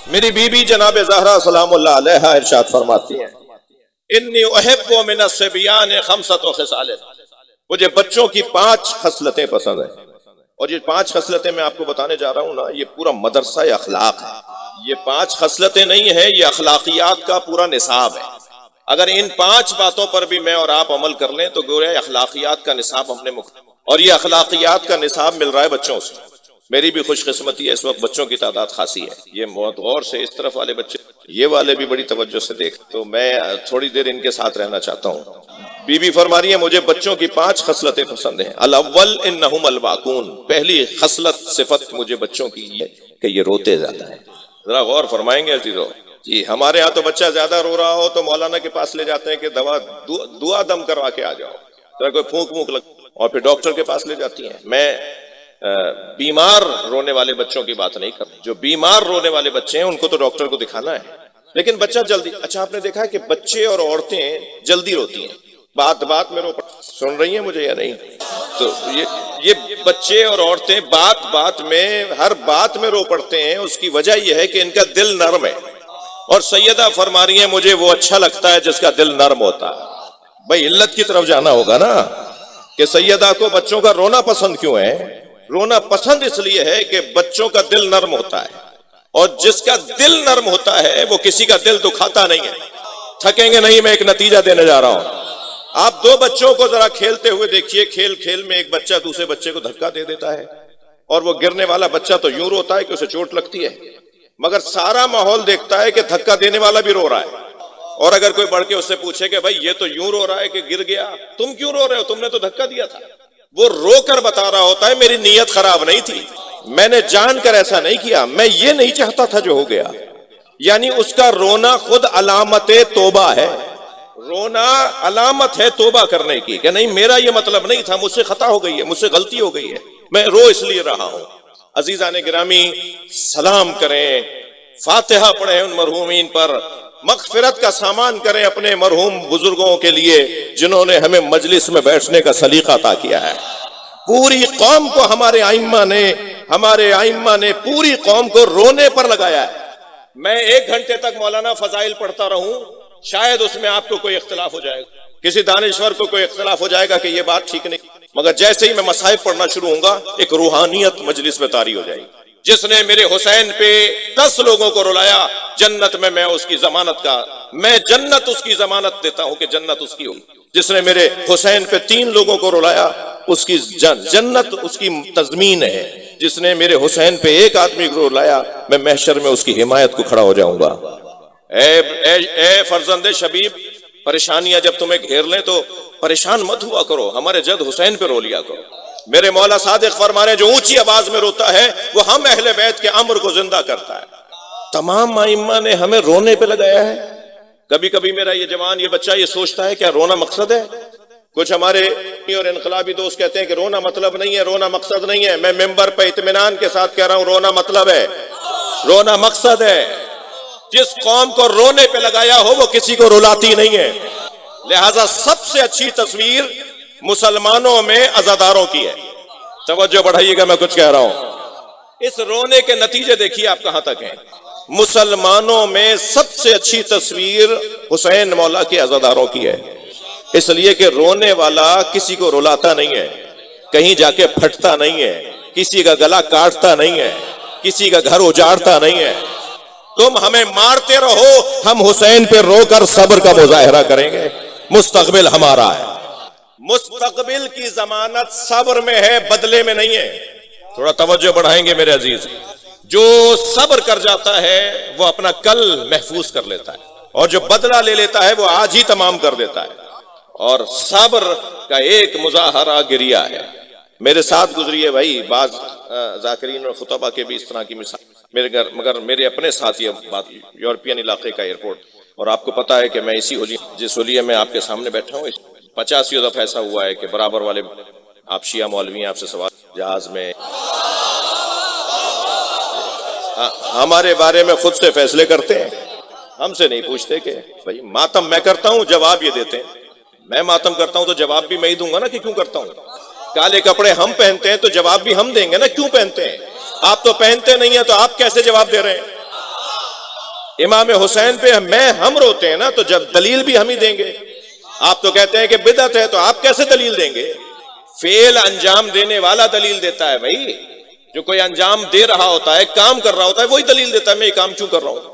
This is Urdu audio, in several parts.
میری بیوی جناب زہرا سلام اللہ علیہا ارشاد فرماتی ہیں انی احب من الصبیان خمسۃ خصال، مجھے بچوں کی 5 خصلتیں پسند ہیں، اور یہ 5 خصلتیں میں آپ کو بتانے جا رہا ہوں نا، یہ پورا مدرسہ اخلاق ہے۔ یہ 5 خصلتیں نہیں ہیں، یہ اخلاقیات کا پورا نصاب ہے۔ اگر ان 5 باتوں پر بھی میں اور آپ عمل کر لیں تو گویا اخلاقیات کا نصاب ہم نے اور یہ اخلاقیات کا نصاب مل رہا ہے بچوں سے۔ میری بھی خوش قسمتی ہے، اس وقت بچوں کی تعداد خاصی ہے۔ یہ بہت غور سے اس طرف والے بچے، یہ والے بھی بڑی توجہ سے دیکھ، تو میں تھوڑی دیر ان کے ساتھ رہنا چاہتا ہوں۔ بی بی فرما رہی ہے مجھے بچوں کی 5 خصلتیں پسند ہیں۔ الاول انہم الباکون، پہلی خصلت صفت مجھے بچوں کی ہے کہ یہ روتے زیادہ ہیں۔ ذرا غور فرمائیں گے عزیزو، جی ہمارے ہاں تو بچہ زیادہ رو رہا ہو تو مولانا کے پاس لے جاتے ہیں کہ دعا دم کروا کے آ جاؤ، ذرا کوئی پھونک لگ، اور پھر ڈاکٹر کے پاس لے جاتی ہیں۔ میں بیمار رونے والے بچوں کی بات نہیں کر، جو بیمار رونے والے بچے ہیں ان کو تو ڈاکٹر کو دکھانا ہے، لیکن بچہ جلدی، اچھا آپ نے دیکھا ہے کہ بچے اور عورتیں جلدی روتی ہیں، بات میں رو، سن رہی ہیں مجھے یا نہیں؟ تو یہ بچے اور عورتیں بات میں، ہر بات میں رو پڑتے ہیں، اس کی وجہ یہ ہے کہ ان کا دل نرم ہے، اور سیدہ فرما رہی ہیں مجھے وہ اچھا لگتا ہے جس کا دل نرم ہوتا ہے۔ بھئی علت کی طرف جانا ہوگا نا کہ سیدہ کو بچوں کا رونا پسند کیوں ہے؟ رونا پسند اس لیے ہے کہ بچوں کا دل نرم ہوتا ہے، اور جس کا دل نرم ہوتا ہے وہ کسی کا دل دکھاتا نہیں ہے۔ تھکیں گے نہیں، میں ایک نتیجہ دینے جا رہا ہوں۔ آپ 2 بچوں کو ذرا کھیلتے ہوئے دیکھیے، کھیل میں ایک بچہ دوسرے بچے کو دھکا دے دیتا ہے، اور وہ گرنے والا بچہ تو یوں روتا ہے کہ اسے چوٹ لگتی ہے، مگر سارا ماحول دیکھتا ہے کہ دھکا دینے والا بھی رو رہا ہے، اور اگر کوئی بڑھ کے اس سے پوچھے کہ بھائی یہ تو یوں رو رہا ہے کہ گر گیا، تم کیوں رو رہے ہو؟ تم نے تو دھکا دیا تھا۔ وہ رو کر بتا رہا ہوتا ہے میری نیت خراب نہیں تھی، میں نے جان کر ایسا نہیں کیا، میں یہ نہیں چاہتا تھا جو ہو گیا۔ یعنی اس کا رونا خود علامت توبہ ہے، رونا علامت ہے توبہ کرنے کی کہ نہیں میرا یہ مطلب نہیں تھا، مجھ سے خطا ہو گئی ہے، مجھ سے غلطی ہو گئی ہے، میں رو اس لیے رہا ہوں۔ عزیزان گرامی، سلام کریں، فاتحہ پڑھیں ان مرحومین پر، مغفرت کا سامان کریں اپنے مرحوم بزرگوں کے لیے جنہوں نے ہمیں مجلس میں بیٹھنے کا سلیقہ عطا کیا ہے۔ پوری قوم کو ہمارے ائمہ نے پوری قوم کو رونے پر لگایا ہے۔ میں 1 گھنٹے تک مولانا فضائل پڑھتا رہوں، شاید اس میں آپ کو کوئی اختلاف ہو جائے گا، کسی دانشور کو کوئی اختلاف ہو جائے گا کہ یہ بات ٹھیک نہیں، مگر جیسے ہی میں مصائب پڑھنا شروع ہوں گا ایک روحانیت مجلس میں طاری ہو جائے گی۔ جس نے میرے حسین پہ 10 لوگوں کو رلایا، جنت میں اس کی ضمانت میں جنت اس کی ضمانت دیتا ہوں کہ جنت اس کی ہوگی۔ جس نے میرے حسین پہ 3 لوگوں کو رلایا، اس کی جنت اس کی تضمین ہے۔ جس نے میرے حسین پہ 1 آدمی کو رلایا، میں محشر میں اس کی حمایت کو کھڑا ہو جاؤں گا۔ اے فرزند شبیب، پریشانیاں جب تمہیں گھیر لیں تو پریشان مت ہوا کرو، ہمارے جد حسین پہ رو لیا کرو۔ میرے مولا صادق فرما رہے ہیں جو اونچی آواز میں روتا ہے وہ ہم اہل بیت کے امر کو زندہ کرتا ہے۔ تمام ائمہ نے ہمیں رونے پہ لگایا ہے۔ کبھی کبھی میرا یہ جوان، یہ بچہ یہ سوچتا ہے کیا رونا مقصد ہے؟ کچھ ہمارے اور انقلابی دوست کہتے ہیں کہ رونا مطلب نہیں ہے، رونا مقصد نہیں ہے۔ میں ممبر پہ اطمینان کے ساتھ کہہ رہا ہوں رونا مطلب ہے، رونا مقصد ہے۔ جس قوم کو رونے پہ لگایا ہو وہ کسی کو رلاتی نہیں ہے۔ لہذا سب سے اچھی تصویر مسلمانوں میں عزاداروں کی ہے۔ توجہ بڑھائیے گا، میں کچھ کہہ رہا ہوں۔ اس رونے کے نتیجے دیکھیے آپ کہاں تک ہیں۔ مسلمانوں میں سب سے اچھی تصویر حسین مولا کے عزاداروں کی ہے، اس لیے کہ رونے والا کسی کو رلاتا نہیں ہے، کہیں جا کے پھٹتا نہیں ہے، کسی کا گلا کاٹتا نہیں ہے، کسی کا گھر اجاڑتا نہیں ہے۔ تم ہمیں مارتے رہو، ہم حسین پہ رو کر صبر کا مظاہرہ کریں گے۔ مستقبل ہمارا ہے، مستقبل کی ضمانت صبر میں ہے، بدلے میں نہیں ہے۔ تھوڑا توجہ بڑھائیں گے میرے عزیز۔ جو صبر کر جاتا ہے وہ اپنا کل محفوظ کر لیتا ہے، اور جو بدلہ لے لیتا ہے وہ آج ہی تمام کر دیتا ہے۔ اور صبر کا ایک مظاہرہ گریہ ہے۔ میرے ساتھ گزری ہے بھائی، بعض ذاکرین اور خطبہ کے بھی اس طرح کی مثال مگر میرے اپنے ساتھ یہ بات، یورپین علاقے کا ایئرپورٹ، اور آپ کو پتا ہے کہ میں اسی جس ہولیے میں آپ کے سامنے بیٹھا ہوں 85 دفعہ ایسا ہوا ہے کہ برابر والے آپ شیعہ مولوی ہیں، آپ سے سوال جہاز میں ہمارے بارے میں خود سے فیصلے کرتے ہیں، ہم سے نہیں پوچھتے کہ بھائی ماتم میں کرتا ہوں، جواب یہ دیتے ہیں۔ میں ماتم کرتا ہوں تو جواب بھی میں ہی دوں گا نا کہ کیوں کرتا ہوں۔ کالے کپڑے ہم پہنتے ہیں تو جواب بھی ہم دیں گے نا کیوں پہنتے ہیں۔ آپ تو پہنتے نہیں ہیں تو آپ کیسے جواب دے رہے ہیں؟ امام حسین پہ ہم روتے ہیں نا، تو جب دلیل بھی ہم ہی دیں گے. آپ تو کہتے ہیں کہ بدعت ہے، تو آپ کیسے دلیل دیں گے؟ فعل انجام دینے والا دلیل دیتا ہے بھائی. جو کوئی انجام دے رہا ہوتا ہے، کام کر رہا ہوتا ہے، وہی دلیل دیتا ہے میں یہ کام کیوں کر رہا ہوں.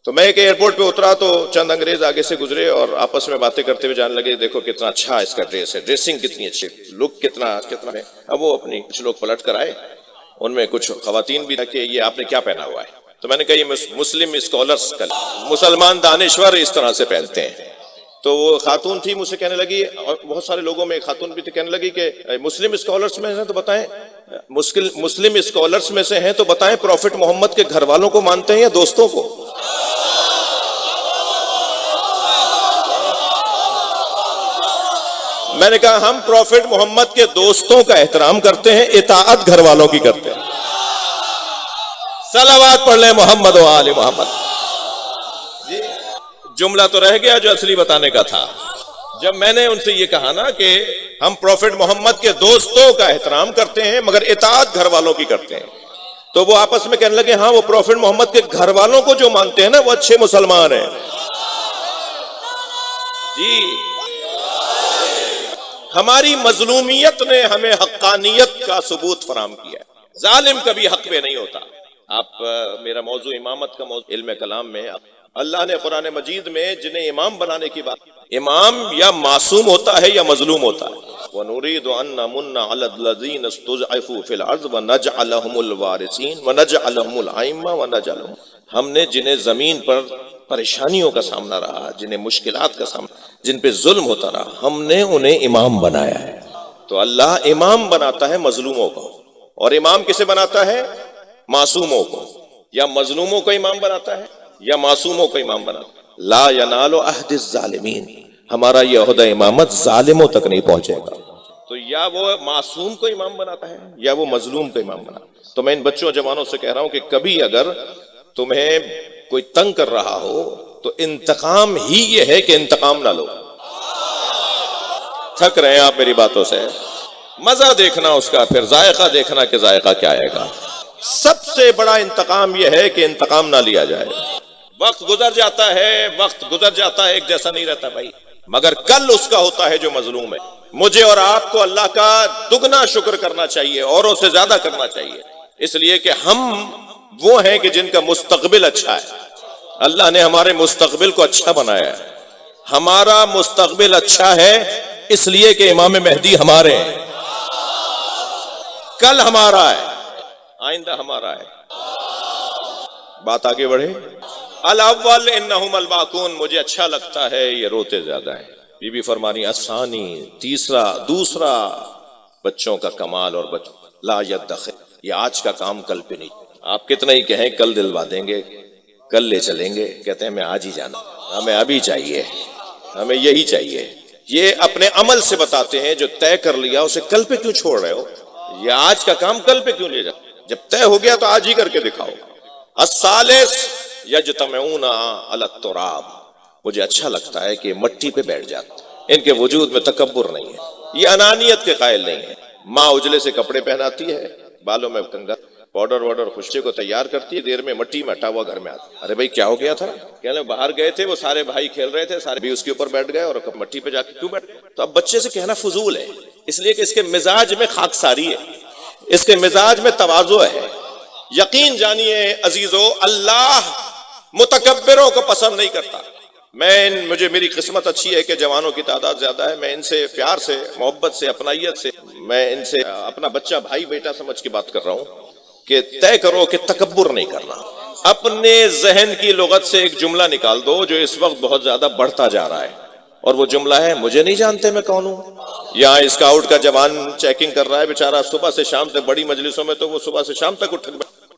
تو میں ایک ایئرپورٹ پہ اترا تو چند انگریز آگے سے گزرے اور آپس میں باتیں کرتے ہوئے جانے لگے، دیکھو کتنا اچھا اس کا ڈریس ہے، ڈریسنگ کتنی اچھی، لک کتنا ہے. اب وہ اپنی کچھ لوگ پلٹ کر آئے، ان میں کچھ خواتین بھی کہ یہ آپ نے کیا پہنا ہوا ہے. تو میں نے کہا یہ مسلم اسکالرس کا، مسلمان دانشور اس طرح سے پہنتے ہیں. تو وہ خاتون تھی مجھ سے کہنے لگی، اور بہت سارے لوگوں میں خاتون بھی تھی، کہنے لگی کہ مسلم اسکالرس میں ہیں تو بتائیں، مسلم اسکالرس میں سے ہیں تو بتائیں پروفٹ محمد کے گھر والوں کو مانتے ہیں یا دوستوں کو؟ میں نے کہا ہم پروفٹ محمد کے دوستوں کا احترام کرتے ہیں، اطاعت گھر والوں کی کرتے ہیں. صلوات پڑھ لیں محمد و آل محمد. جی جملہ تو رہ گیا جو اصلی بتانے کا تھا. جب میں نے ان سے یہ کہا نا کہ ہم پروفٹ محمد کے دوستوں کا احترام کرتے ہیں مگر اطاعت گھر والوں کی کرتے ہیں، تو وہ آپس میں کہنے لگے ہاں وہ پروفٹ محمد کے گھر والوں کو جو مانتے ہیں نا وہ اچھے مسلمان ہیں. جی ہماری مظلومیت نے ہمیں حقانیت کا ثبوت فراہم کیا ہے. ظالم کبھی حق پہ نہیں ہوتا. آپ میرا موضوع امامت کا موضوع علم کلام میں اللہ نے قرآن مجید میں جنہیں امام بنانے کی بات، امام یا معصوم ہوتا ہے یا مظلوم ہوتا ہے. وَنُرِيدُ أَن نَّمُنَّ عَلَى الَّذِينَ اسْتُضْعِفُوا فِي الْأَرْضِ وَنَجْعَلَهُمُ الْوَارِثِينَ وَنَجْعَلَهُمُ الْأَئِمَّةَ وَنَجْعَلَهُمْ، ہم نے جنہیں زمین پر پریشانیوں کا سامنا رہا، جنہیں مشکلات کا سامنا، جن پہ ظلم ہوتا رہا، ہم نے انہیں امام بنایا ہے. تو اللہ امام بناتا ہے مظلوموں کو، اور امام کسے بناتا ہے؟ معصوموں کو. یا مظلوموں کو امام بناتا ہے یا معصوموں کو امام بناتا ہے. لا ینال عہد الظالمین، ہمارا یہ عہدہ امامت ظالموں تک نہیں پہنچے گا. تو یا وہ معصوم کو امام بناتا ہے یا وہ مظلوم کو امام بناتا ہے. تو میں ان بچوں جوانوں سے کہہ رہا ہوں کہ کبھی اگر تمہیں کوئی تنگ کر رہا ہو تو انتقام ہی یہ ہے کہ انتقام نہ لو. تھک رہے ہیں آپ میری باتوں سے، مزہ دیکھنا اس کا، پھر ذائقہ دیکھنا کہ ذائقہ کیا آئے گا. سب سے بڑا انتقام یہ ہے کہ انتقام نہ لیا جائے. وقت گزر جاتا ہے، وقت گزر جاتا ہے، ایک جیسا نہیں رہتا بھائی، مگر کل اس کا ہوتا ہے جو مظلوم ہے. مجھے اور آپ کو اللہ کا دگنا شکر کرنا چاہیے، اوروں سے زیادہ کرنا چاہیے، اس لیے کہ ہم وہ ہیں کہ جن کا مستقبل اچھا ہے. اللہ نے ہمارے مستقبل کو اچھا بنایا ہے. ہمارا مستقبل اچھا ہے اس لیے کہ امام مہدی ہمارے ہیں، کل ہمارا ہے، آئندہ ہمارا ہے. بات آگے بڑھے. الاول انہم الباقون، مجھے اچھا لگتا ہے یہ روتے زیادہ ہیں. بی بی فرمانی الثانی، دوسرا بچوں کا کمال اور لا یدخر، یہ آج کا کام کل پہ نہیں. آپ کتنا ہی کہیں کل دلوا دیں گے، کل لے چلیں گے، کہتے ہیں ہمیں آج ہی جانا، ہمیں ابھی چاہیے، ہمیں یہی چاہیے. یہ اپنے عمل سے بتاتے ہیں جو طے کر لیا اسے کل پہ کیوں چھوڑ رہے ہو؟ یہ آج کا کام کل پہ کیوں لے جاؤ؟ جب طے ہو گیا تو آج ہی کر کے دکھاؤ. الثالث یجتمعون علی التراب، مجھے اچھا لگتا ہے کہ مٹی پہ بیٹھ جاتے، ان کے وجود میں تکبر نہیں ہے، یہ انانیت کے قائل نہیں ہے. ماں اجلے سے کپڑے پہناتی ہے، بالوں میں کنگا، پاؤڈر وارڈر خوشے کو تیار کرتی ہے، دیر میں مٹی میں ہٹا ہوا گھر میں آتا. ارے بھائی کیا ہو گیا تھا؟ کہنے باہر گئے تھے، وہ سارے بھائی کھیل رہے تھے، سارے بھی اس کے اوپر بیٹھ گئے اور مٹی پہ جا کے کیوں بیٹھ؟ تو اب بچے سے کہنا فضول ہے، اس لیے کہ اس کے مزاج میں خاکساری ہے، اس کے مزاج میں تواضع ہے. یقین جانیے عزیزو، اللہ متکبروں کو پسند نہیں کرتا. مجھے میری قسمت اچھی ہے کہ جوانوں کی تعداد زیادہ ہے. میں ان سے پیار سے، محبت سے، اپنائیت سے، میں ان سے اپنا بچہ بھائی بیٹا سمجھ کے بات کر رہا ہوں کہ طے کرو کہ تکبر نہیں کرنا. اپنے ذہن کی لغت سے ایک جملہ نکال دو جو اس وقت بہت زیادہ بڑھتا جا رہا ہے، اور وہ جملہ ہے مجھے نہیں جانتے میں کون ہوں. یہاں اسکاؤٹ کا جوان چیکنگ کر رہا ہے بیچارہ، صبح سے شام تک، بڑی مجلسوں میں تو وہ صبح سے شام تک اٹھ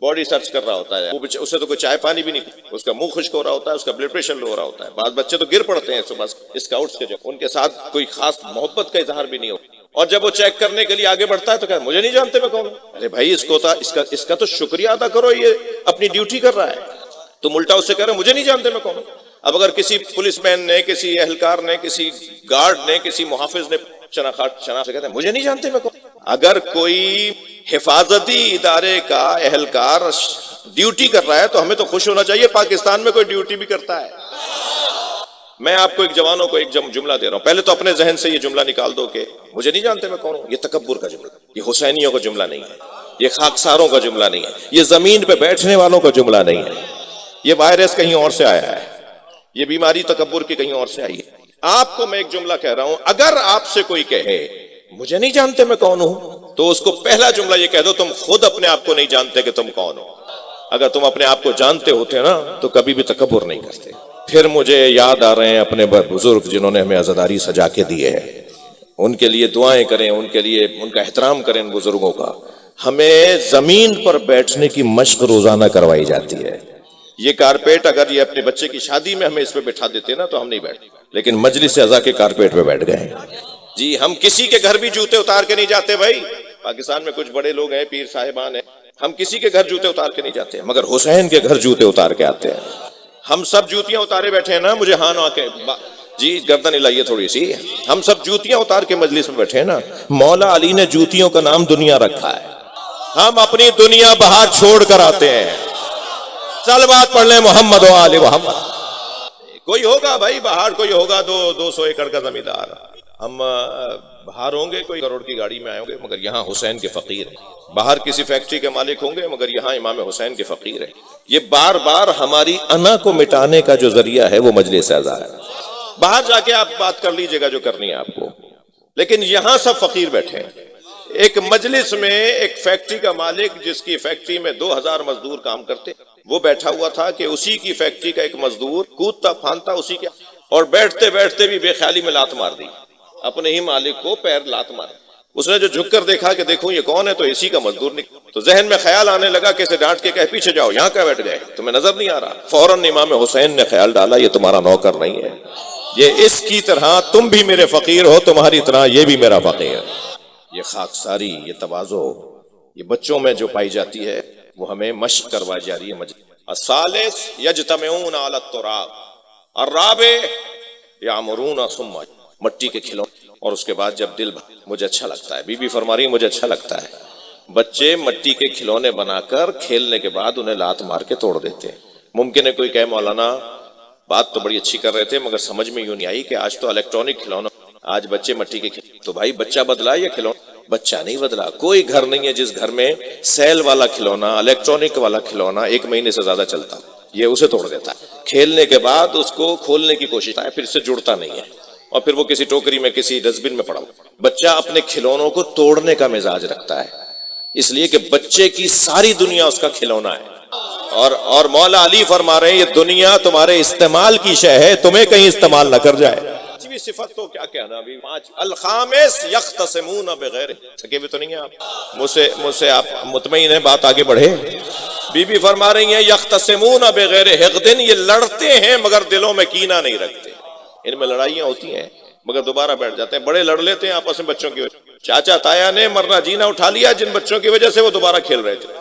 باڈی سرچ کر رہا ہوتا ہے، اسے تو کوئی چائے پانی بھی نہیں، اس کا منہ خشک ہو رہا ہوتا ہے، اس کا بلڈ پریشر لو ہو رہا ہوتا ہے. بعض بچے تو گر پڑتے ہیں صبح اسکاؤٹس کے، ان کے ساتھ کوئی خاص محبت کا اظہار بھی نہیں ہو، اور جب وہ چیک کرنے کے لیے آگے بڑھتا ہے تو کہتا ہے مجھے نہیں جانتے میں کون ہوں. ارے بھائی اس کا تو شکریہ ادا کرو، یہ اپنی ڈیوٹی کر رہا ہے، تم الٹا اس سے کہہ رہے مجھے نہیں جانتے میں کون ہوں. اب اگر کسی پولیس مین نے، کسی اہلکار نے، کسی گارڈ نے، کسی محافظ نے شناخت سے کہتے ہیں مجھے نہیں جانتے میں کون. اگر کوئی حفاظتی ادارے کا اہلکار ڈیوٹی کر رہا ہے تو ہمیں تو خوش ہونا چاہیے. پاکستان میں کوئی ڈیوٹی بھی کرتا ہے. میں آپ کو ایک جوانوں کو ایک جملہ دے رہا ہوں. پہلے تو اپنے ذہن سے یہ جملہ نکال دو کہ مجھے نہیں جانتے میں کون ہوں. یہ تکبر کا جملہ, یہ حسینیوں کا جملہ نہیں ہے, یہ خاکساروں کا جملہ نہیں ہے, یہ زمین پہ بیٹھنے والوں کا جملہ نہیں ہے. یہ وائرس کہیں اور سے آیا ہے, یہ بیماری تکبر کی کہیں اور سے آئی ہے. آپ کو میں ایک جملہ کہہ رہا ہوں, اگر آپ سے کوئی کہے مجھے نہیں جانتے میں کون ہوں, تو اس کو پہلا جملہ یہ کہہ دو تم خود اپنے آپ کو نہیں جانتے کہ تم کون ہو. اگر تم اپنے آپ کو جانتے ہوتے نا تو کبھی بھی تکبر نہیں کرتے. پھر مجھے یاد آ رہے ہیں اپنے بزرگ جنہوں نے ہمیں عزاداری سجا کے دیے ہیں, ان کے لیے دعائیں کریں, ان کے لیے ان کا احترام کریں ان بزرگوں کا. ہمیں زمین پر بیٹھنے کی مشق روزانہ کروائی جاتی ہے. یہ کارپیٹ اگر یہ اپنے بچے کی شادی میں ہمیں اس پہ بٹھا دیتے نا تو ہم نہیں بیٹھتے, لیکن مجلس اعضا کے کارپیٹ پہ بیٹھ گئے. جی ہم کسی کے گھر بھی جوتے اتار کے نہیں جاتے بھائی. پاکستان میں کچھ بڑے لوگ ہیں, پیر صاحبان ہیں, ہم کسی کے گھر جوتے اتار کے نہیں جاتے, مگر حسین کے گھر جوتے اتار کے آتے ہیں. ہم سب جوتیاں اتارے بیٹھے ہیں نا, مجھے ہاں نہ کے جی گردن ہلائیے تھوڑی سی. ہم سب جوتیاں اتار کے مجلس میں بیٹھے ہیں نا. مولا علی نے جوتیوں کا نام دنیا رکھا ہے. ہم اپنی دنیا باہر چھوڑ کر آتے ہیں. چل بات پڑھ لیں محمد و آل محمد. کوئی ہوگا بھائی باہر, کوئی ہوگا 200 ایکڑ کا زمیندار, ہم باہر ہوں گے کوئی کروڑ کی گاڑی میں آئے ہوں گے, مگر یہاں حسین کے فقیر ہیں. باہر کسی فیکٹری کے مالک ہوں گے, مگر یہاں امام حسین کے فقیر ہیں. یہ بار بار ہماری انا کو مٹانے کا جو ذریعہ ہے وہ مجلس اعضا ہے. باہر جا کے آپ بات کر لیجئے گا جو کرنی ہے آپ کو, لیکن یہاں سب فقیر بیٹھے ہیں. ایک مجلس میں ایک فیکٹری کا مالک جس کی فیکٹری میں 2000 مزدور کام کرتے, وہ بیٹھا ہوا تھا کہ اسی کی فیکٹری کا ایک مزدور کودتا پھاندتا اسی کے, اور بیٹھتے بیٹھتے بھی بے خیالی میں لات مار دی, اپنے ہی مالک کو پیر لات مار. اس نے جو جھک کر دیکھا کہ دیکھوں یہ کون ہے, تو اسی کا مزدور نکلا. تو ذہن میں خیال آنے لگا کہ اسے ڈانٹ کے کہے پیچھے جاؤ, یہاں کیا بیٹھ گئے, تمہیں نظر نہیں آ رہا. فوراً امام حسین نے خیال ڈالا یہ تمہارا نوکر نہیں ہے, یہ اس کی طرح تم بھی میرے فقیر ہو, تمہاری طرح یہ بھی میرا فقیر. یہ خاکساری, یہ تواضع, یہ بچوں میں جو پائی جاتی ہے وہ ہمیں مشق کروائی جا رہی ہے. الثالث یجتمعون علی التراب, الرابع یعمرون ثم, مٹی کے کھلونے. اور اس کے بعد جب دل مجھے اچھا لگتا ہے, بی بی فرما رہی مجھے اچھا لگتا ہے, بچے مٹی کے کھلونے بنا کر کھیلنے کے بعد انہیں لات مار کے توڑ دیتے ہیں. ممکن ہے کوئی کہے مولانا بات تو بڑی اچھی کر رہے تھے مگر سمجھ میں یوں نہیں آئی کہ آج تو الیکٹرانک کھلونا, آج بچے مٹی کے تو بھائی بچہ بدلا یا کھلونا؟ بچہ نہیں بدلا. کوئی گھر نہیں ہے جس گھر میں سیل والا کھلونا, الیکٹرانک والا کھلونا 1 مہینے سے زیادہ چلتا, یہ اسے توڑ دیتا ہے. کھیلنے کے بعد اس کو کھولنے کی کوشش ہے, پھر اس سے جڑتا نہیں ہے, اور پھر وہ کسی ٹوکری میں کسی ڈسٹ بن میں پڑا ہو. بچہ اپنے کھلونوں کو توڑنے کا مزاج رکھتا ہے, اس لیے کہ بچے کی ساری دنیا اس کا کھلونا ہے. اور مولا علی فرما رہے ہیں یہ دنیا تمہارے استعمال کی شے ہے, تمہیں کہیں استعمال نہ کر جائے. صفت تو کیا کہنا ابھی. الخامس یختصمون بغیر, تھکے ہوئے تو نہیں ہیں آپ؟ مجھ سے آپ مطمئن ہیں بات آگے بڑھے؟ بی بی فرما رہی ہیں یختصمون بغیر حقد, یہ لڑتے ہیں مگر دلوں میں کینہ نہیں رکھتے. ان میں لڑائیاں ہوتی ہیں مگر دوبارہ بیٹھ جاتے ہیں. بڑے لڑ لیتے ہیں آپس میں بچوں کی وجہ, چاچا تایا نے مرنا جینا اٹھا لیا جن بچوں کی وجہ سے وہ دوبارہ کھیل رہے تھے.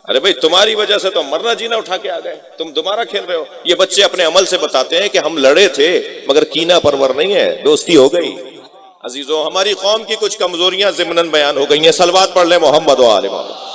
ارے بھائی تمہاری وجہ سے تو مرنا جینا اٹھا کے آ گئے, تم دوبارہ کھیل رہے ہو. یہ بچے اپنے عمل سے بتاتے ہیں کہ ہم لڑے تھے مگر کینہ پرور نہیں ہے, دوستی ہو گئی. عزیزو ہماری قوم کی کچھ کمزوریاں ضمناً بیان ہو گئی ہیں. صلوات پڑھ لیں محمد و آل محمد.